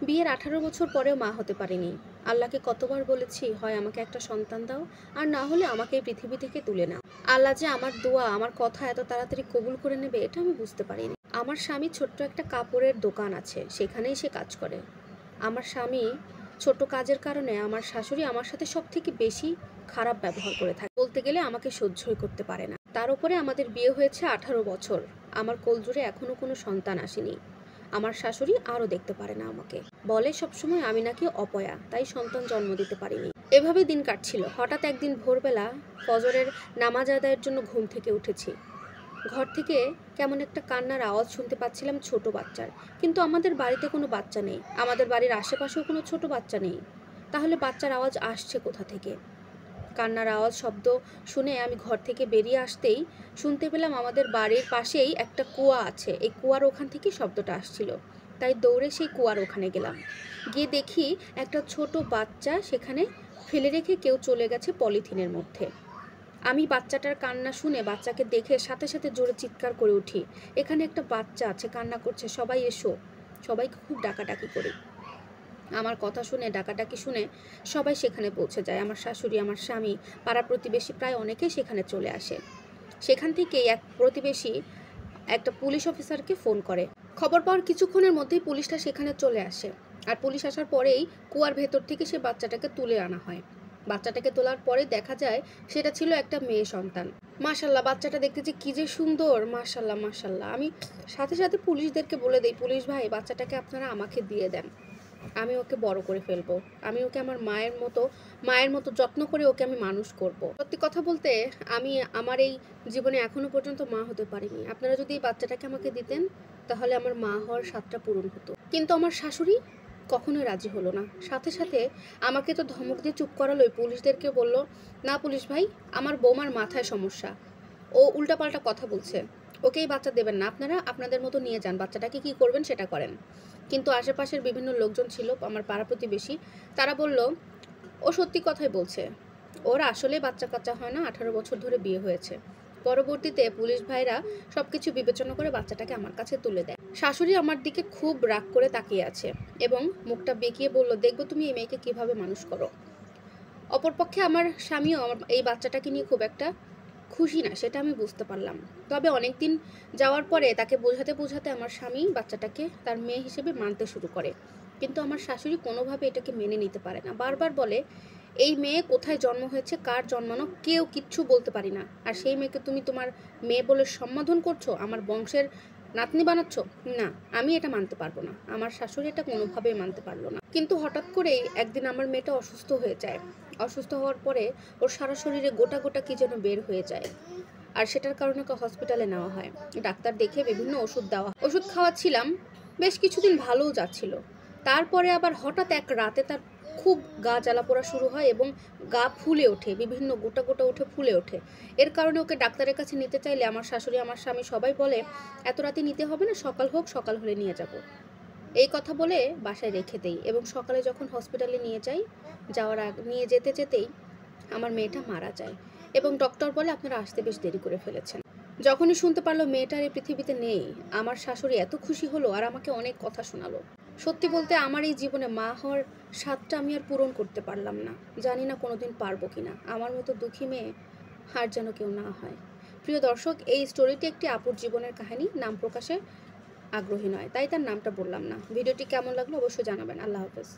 বিয়ের 18 বছর পরেও মা হতে পারিনি। আল্লাহকে কতবার বলেছি, হয় আমাকে একটা সন্তান দাও, আর না হলে আমাকে এই পৃথিবী থেকে তুলে নাও। আল্লাহ যে আমার দোয়া, আমার কথা এত তাড়াতাড়ি কবুল করে নেবে, এটা আমি বুঝতে পারিনি। আমার স্বামী ছোট্ট একটা কাপড়ের দোকান আছে, সেখানেই সে কাজ করে। আমার স্বামী ছোট কাজের কারণে আমার শাশুড়ি আমার সাথে সব থেকে বেশি খারাপ ব্যবহার করে থাকে। বলতে গেলে আমাকে সহ্যই করতে পারে না। তার উপরে আমাদের বিয়ে হয়েছে 18 বছর। আমার কোলজুড়ে এখনো কোনো সন্তান আসেনি। আমার শাশুড়ি আরও দেখতে পারে না আমাকে, বলে সবসময় আমি নাকি অপয়া, তাই সন্তান জন্ম দিতে পারিনি। এভাবে দিন কাটছিল। হঠাৎ একদিন ভোরবেলা ফজরের নামাজ আদায়ের জন্য ঘুম থেকে উঠেছি। ঘর থেকে কেমন একটা কান্নার আওয়াজ শুনতে পাচ্ছিলাম, ছোট বাচ্চার। কিন্তু আমাদের বাড়িতে কোনো বাচ্চা নেই, আমাদের বাড়ির আশেপাশেও কোনো ছোট বাচ্চা নেই। তাহলে বাচ্চার আওয়াজ আসছে কোথা থেকে? কান্নার আওয়াজ শব্দ শুনে আমি ঘর থেকে বেরিয়ে আসতেই শুনতে পেলাম আমাদের বাড়ির পাশেই একটা কুয়া আছে, এই কুয়ার ওখান থেকে শব্দটা আসছিল। তাই দৌড়ে সেই কুয়ার ওখানে গেলাম। গিয়ে দেখি একটা ছোট বাচ্চা সেখানে ফেলে রেখে কেউ চলে গেছে পলিথিনের মধ্যে। আমি বাচ্চাটার কান্না শুনে, বাচ্চাকে দেখে সাথে সাথে জোরে চিৎকার করে উঠি, এখানে একটা বাচ্চা আছে, কান্না করছে, সবাই এসো। সবাইকে খুব ডাকাডাকি করি। আমার কথা শুনে, ডাকাডাকি শুনে সবাই সেখানে পৌঁছে যায়। আমার শাশুড়ি, আমার স্বামী, পাড়া প্রতিবেশী প্রায় অনেকেই সেখানে চলে আসে। সেখান থেকেই এক প্রতিবেশী একটা পুলিশ অফিসারকে ফোন করে। খবর পাওয়ার কিছুক্ষণের মধ্যেই পুলিশটা সেখানে চলে আসে। আর পুলিশ আসার পরেই কুয়ার ভেতর থেকে সে বাচ্চাটাকে তুলে আনা হয়। বাচ্চাটাকে তোলার পরে দেখা যায় সেটা ছিল একটা মেয়ে সন্তান। মাশাল্লাহ, বাচ্চাটা দেখতে যে কি যে সুন্দর, মাশাল্লাহ মাশাল্লাহ। আমি সাথে সাথে পুলিশদেরকে বলে দিই, পুলিশ ভাই, বাচ্চাটাকে আপনারা আমাকে দিয়ে দেন, আমি ওকে বড় করে ফেলবো, আমি ওকে আমার মায়ের মতো যত্ন করে ওকে আমি মানুষ করব। সত্যি কথা বলতে, আমি আমার এই জীবনে এখনো পর্যন্ত মা হতে পারিনি। আপনারা যদি এই বাচ্চাটাকে আমাকে দিতেন, তাহলে আমার মা হওয়ার স্বাদটা পূরণ হতো। কিন্তু আমার শাশুড়ি কখনোই রাজি হলো না। সাথে সাথে আমাকে তো ধমক দিয়ে চুপ করালোই, পুলিশদেরকে বলল, না পুলিশ ভাই, আমার বৌমার মাথায় সমস্যা, ও উল্টাপাল্টা কথা বলছে, ওকেই বাচ্চা দেবেন না, আপনারা আপনাদের মতো নিয়ে যান, বাচ্চাটাকে কি করবেন সেটা করেন। কিন্তু আশেপাশের বিভিন্ন লোকজন ছিল, আমার পাড়া প্রতিবেশী, তারা বলল ও সত্যি কথাই বলছে, ওর আসলে বাচ্চা কাচ্চা হয় না, 18 বছর ধরে বিয়ে হয়েছে। পরবর্তীতে পুলিশ ভাইরা সবকিছু বিবেচনা করে বাচ্চাটাকে আমার কাছে তুলে দেয়। শাশুড়ি আমার দিকে খুব রাগ করে তাকিয়ে আছে এবং মুখটা বেঁকিয়ে বলল, দেখবো তুমি এই মেয়েকে কিভাবে মানুষ করো। অপরপক্ষে আমার স্বামীও আমার এই বাচ্চাটাকে নিয়ে খুব একটা খুশি না, সেটা আমি বুঝতে পারলাম। তবে অনেক দিন যাওয়ার পরে তাকে বোঝাতে বোঝাতে আমার স্বামী বাচ্চাটাকে তার মেয়ে হিসেবে মানতে শুরু করে। কিন্তু আমার শাশুড়ি কোনোভাবে এটাকে মেনে নিতে পারে না। বারবার বলে, এই মেয়ে কোথায় জন্ম হয়েছে, কার জন্মানো, কেউ কিচ্ছু বলতে পারি না, আর সেই মেয়েকে তুমি তোমার মেয়ে বলে সম্বোধন করছো, আমার বংশের নাতনি বানাচ্ছ। না, আমি এটা মানতে পারবো না। আমার শাশুড়ি এটা কোনোভাবেই মানতে পারলো না। কিন্তু হঠাৎ করেই একদিন আমার মেয়েটা অসুস্থ হয়ে যায়। অসুস্থ হওয়ার পরে ওর সারা শরীরে গোটা গোটা কি যেন বের হয়ে যায়, আর সেটার কারণে ওকে হসপিটালে নেওয়া হয়। ডাক্তার দেখে বিভিন্ন ওষুধ ওষুধ খাওয়াচ্ছিলাম, বেশ কিছুদিন ভালোও যাচ্ছিল। তারপরে আবার হঠাৎ এক রাতে তার খুব গা জ্বালা পোড়া শুরু হয় এবং গা ফুলে ওঠে, বিভিন্ন গোটা গোটা উঠে ফুলে ওঠে। এর কারণে ওকে ডাক্তারের কাছে নিতে চাইলে আমার শাশুড়ি, আমার স্বামী সবাই বলে, এত রাতে নিতে হবে না, সকাল হোক, সকাল হলে নিয়ে যাব। এই কথা বলে বাসায় রেখে দেই এবং সকালে যখন হসপিটালে নিয়ে যেতে যেতেই আমার মেয়েটা মারা যায় এবং ডক্টর বলে, আপনারা আসতে বেশ দেরি করে ফেলেছেন। যখনই শুনতে পারলো মেয়েটার এই পৃথিবীতে নেই, আমার শাশুড়ি এত খুশি হলো আর আমাকে অনেক কথা শোনালো। সত্যি বলতে আমার এই জীবনে মা হওয়ার স্বাদটা আমি আর পূরণ করতে পারলাম না। জানি না কোনোদিন পারবো কিনা। আমার মতো দুঃখী মেয়ে আর যেন কেউ না হয়। প্রিয় দর্শক, এই স্টোরিটি একটি আপুর জীবনের কাহিনী, নাম প্রকাশে আগ্রহী নয়, তাই তার নামটা বললাম না। ভিডিওটি কেমন লাগলো অবশ্যই জানাবেন। আল্লাহ হাফেজ।